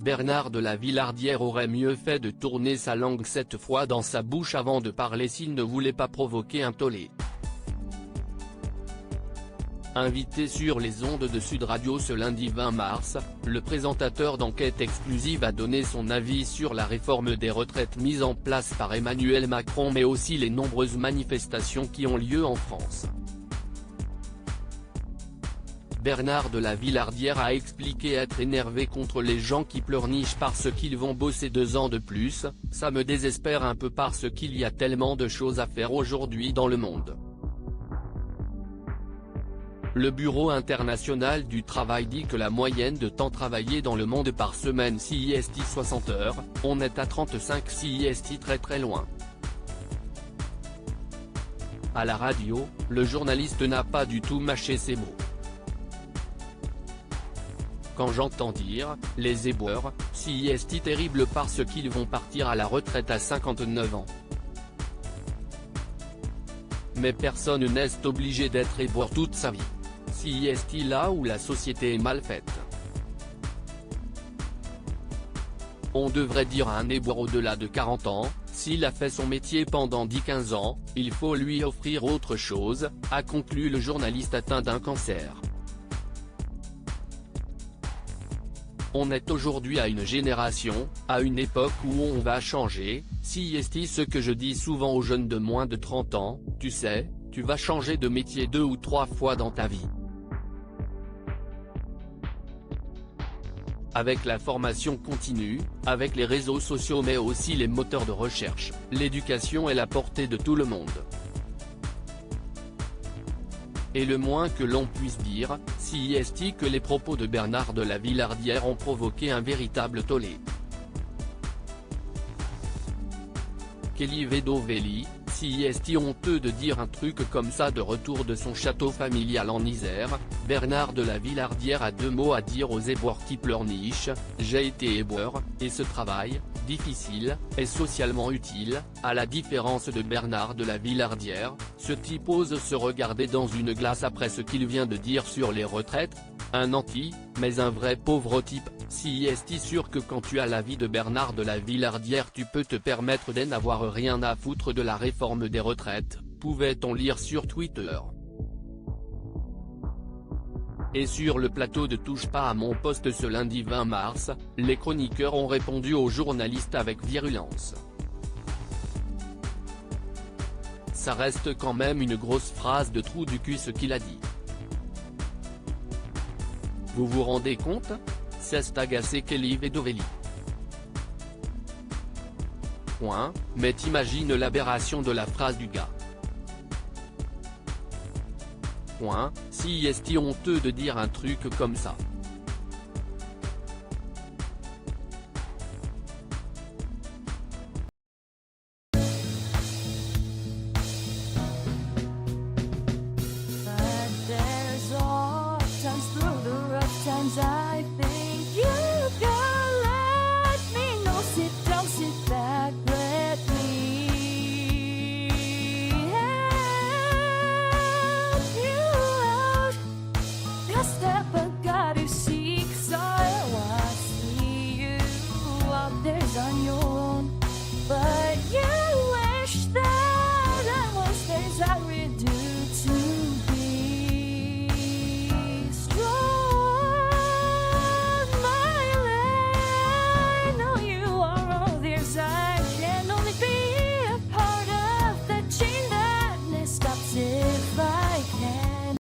Bernard de la Villardière aurait mieux fait de tourner sa langue cette fois dans sa bouche avant de parler s'il ne voulait pas provoquer un tollé. Invité sur les ondes de Sud Radio ce lundi 20 mars, le présentateur d'Enquête exclusive a donné son avis sur la réforme des retraites mise en place par Emmanuel Macron mais aussi les nombreuses manifestations qui ont lieu en France. Bernard de la Villardière a expliqué être énervé contre les gens qui pleurnichent parce qu'ils vont bosser 2 ans de plus. Ça me désespère un peu parce qu'il y a tellement de choses à faire aujourd'hui dans le monde. Le Bureau international du travail dit que la moyenne de temps travaillé dans le monde par semaine CIST 60 heures, on est à 35 CIST très loin. À la radio, le journaliste n'a pas du tout mâché ses mots. Quand j'entends dire, les éboueurs, CIST terrible parce qu'ils vont partir à la retraite à 59 ans. Mais personne n'est obligé d'être éboueur toute sa vie. CIST là où la société est mal faite. On devrait dire à un éboueur au-delà de 40 ans, s'il a fait son métier pendant 10-15 ans, il faut lui offrir autre chose, a conclu le journaliste atteint d'un cancer. On est aujourd'hui à une génération, à une époque où on va changer, CIST ce que je dis souvent aux jeunes de moins de 30 ans, tu sais, tu vas changer de métier 2 ou 3 fois dans ta vie. Avec la formation continue, avec les réseaux sociaux mais aussi les moteurs de recherche, l'éducation est à la portée de tout le monde. Et le moins que l'on puisse dire, CIST que les propos de Bernard de la Villardière ont provoqué un véritable tollé. Kelly Vedovelli, CIST honteux de dire un truc comme ça de retour de son château familial en Isère, Bernard de la Villardière a 2 mots à dire aux éboueurs qui pleurnichent, j'ai été éboueur, et ce travail, difficile, est socialement utile, à la différence de Bernard de la Villardière, ce type ose se regarder dans une glace après ce qu'il vient de dire sur les retraites, un anti, mais un vrai pauvre type. CIST sûr que quand tu as l'avis de Bernard de la Villardière tu peux te permettre de n'avoir rien à foutre de la réforme des retraites, pouvait-on lire sur Twitter. Et sur le plateau de Touche pas à mon poste ce lundi 20 mars, les chroniqueurs ont répondu aux journalistes avec virulence. Ça reste quand même une grosse phrase de trou du cul ce qu'il a dit. Vous vous rendez compte ? C'est agacé Kelly Vedovelli. Mais t'imagines l'aberration de la phrase du gars. CIST honteux de dire un truc comme ça.